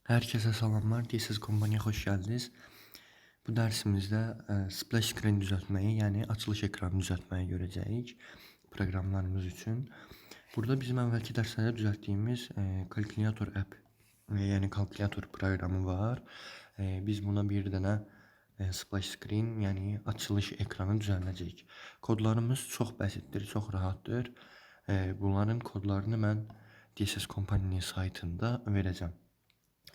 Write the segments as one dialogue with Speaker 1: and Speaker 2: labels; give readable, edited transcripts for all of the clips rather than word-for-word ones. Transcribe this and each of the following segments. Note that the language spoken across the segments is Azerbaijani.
Speaker 1: Herkese selamlar. DSS Company'ye hoş geldiniz. Bu dersimizde splash screen düzeltmeyi, yani açılış ekranı düzeltmeyi göreceğiz programlarımız için. Burada bizim evvelki derslerde düzelttiğimiz kalkülatör app, yani kalkülatör programı var. Biz buna bir tane splash screen, yani açılış ekranı düzenleyeceğiz. Kodlarımız çok basittir, çok rahattır. Bunların kodlarını ben DSS Company'nin saytında vereceğim.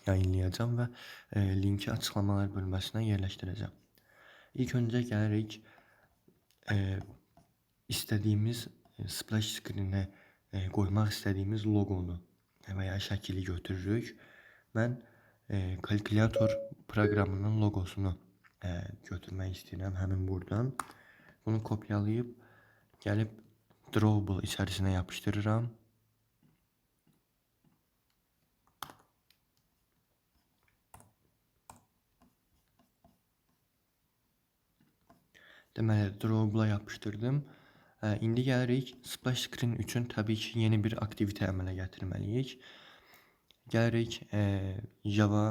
Speaker 1: Yayınlayacağım ve linki açıklamalar bölmesine yerleştireceğim. İlk önce gelirik istediğimiz splash screen'e koymak istediğimiz logonu veya şekli götürürük. Ben kalkülatör programının logosunu götürmek istedim hemen buradan. Bunu kopyalayıp gelip Drawable içerisine yapıştırıram. Deməli, Drawable yapışdırdım. İndi gəlirik splash screen üçün təbii ki yeni bir aktivite əmələ gətirməliyik. Gəlirik Java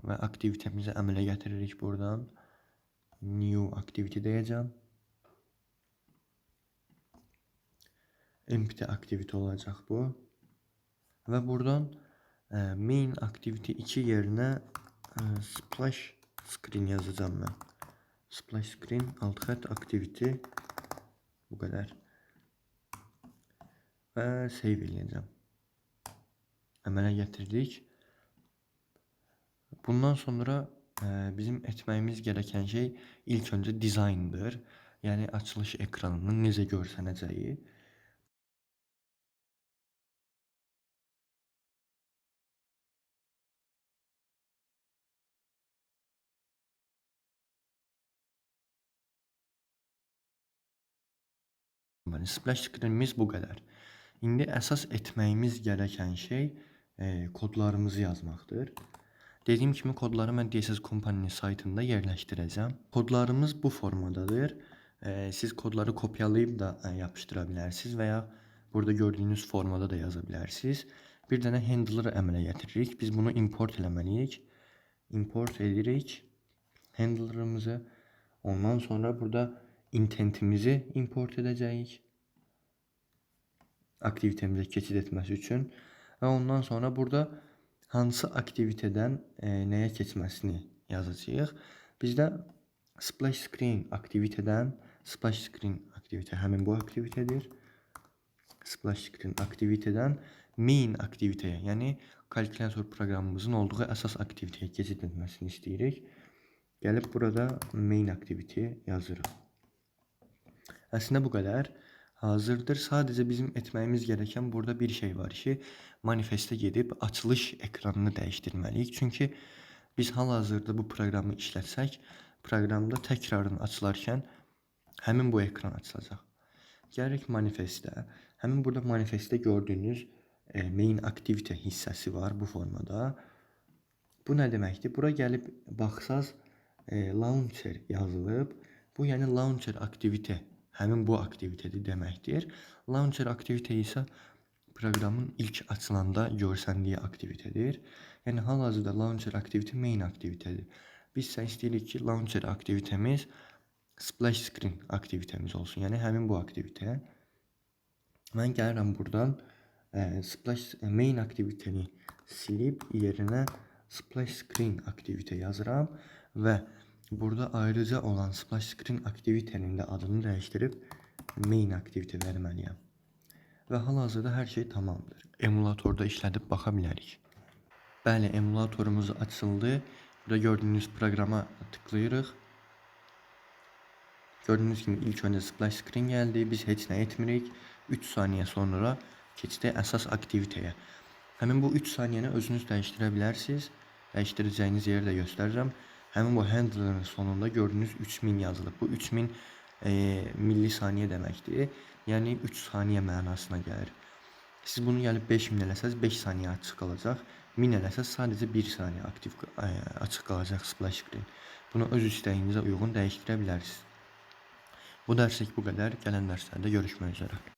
Speaker 1: və aktivitemizi əmələ gətiririk buradan. New activity deyəcəm. Empty activity olacaq bu. Və buradan main activity 2 yerinə splash screen yazacağım mən. Splash screen alt xətt activity, bu kadar. Ve save edeceğim. Əmələ gətirdik. Bundan sonra bizim etməyimiz gereken şey ilk önce dizayndır. Yani açılış ekranının necə görsənəcəyi. Splash screenimiz bu kadar. İndi əsas etməyimiz gereken şey kodlarımızı yazmaqdır. Dediğim kimi kodları mən DSS Company'nin saytında yerləşdirəcəm. Kodlarımız bu formadadır. Siz kodları kopyalayıp da yapıştırabilirsiniz veya burada gördüğünüz formada da yazabilirsiniz. Bir dənə handler'ı əmələ gətiririk. Biz bunu import eləməliyik. Import edirik handler'ımızı. Ondan sonra burada intentimizi import edəcəyik. Aktivitemizə keçid etməsi üçün. Və ondan sonra burada hansı aktiviteden nəyə keçməsini yazacağıq. Bizdə splash screen aktiviteden splash screen aktivite həmin bu aktivitedir. Splash screen aktiviteden main aktiviteye, yəni kalkülatör proqramımızın olduğu əsas aktiviteye keçid etməsini istəyirik. Gəlib burada main aktivite yazırıq. Əslində bu qədər hazırdır. Sadece bizim etməyimiz gereken burada bir şey var ki, manifeste gedib açılış ekranını dəyişdirməliyik. Çünki biz hal-hazırda bu proqramı işlətsək, proqramda təkrarın açılarkən həmin bu ekran açılacaq. Gəlirik manifestə. Həmin burada manifestdə gördüyünüz main activity hissəsi var bu formada. Bu nə deməkdir? Bura gəlib baxsaz launcher yazılıb. Bu yəni launcher aktivite, həmin bu aktivitedir deməkdir. Launcher aktivite isə proqramın ilk açılanda görsəndiyi aktivitedir. Yəni hal-hazırda launcher aktivite main aktivitedir. Biz isə istəyirik ki, launcher aktivitemiz splash screen aktivitemiz olsun. Yəni həmin bu aktivite. Mən gəlirəm buradan splash main aktiviteni silib yerine splash screen aktivite yazıram və burada ayrıca olan splash screen aktivitenin də adını dəyişdirib main aktivite verməliyəm. Və hal-hazırda hər şey tamamdır. Emulatorda işlədib baxa bilərik. Bəli, emulatorumuz açıldı. Burada gördüğünüz programa tıklayırıq. Gördüğünüz kimi ilk önce splash screen geldi. Biz heç nə etmirik. 3 saniye sonra keçdi əsas aktiviteye. Həmin bu 3 saniyəni özünüz dəyişdirə bilərsiniz. Dəyişdirəcəyiniz yeri də göstərirəm. Həmin bu handler'ın sonunda gördüğünüz 3000 yazılıb. Bu 3000 millisaniye deməkdir. Yəni 3 saniye mənasına gəlir. Siz bunu gəlib 5000 eləsəz 5 saniye açıq qalacaq. 1000 eləsəz sadəcə 1 saniye açıq qalacaq splash screen. Bunu öz istəyinizə uyğun dəyişdirə bilərsiniz. Bu dərslik bu qədər. Gələn dərslərdə görüşmək üzrə.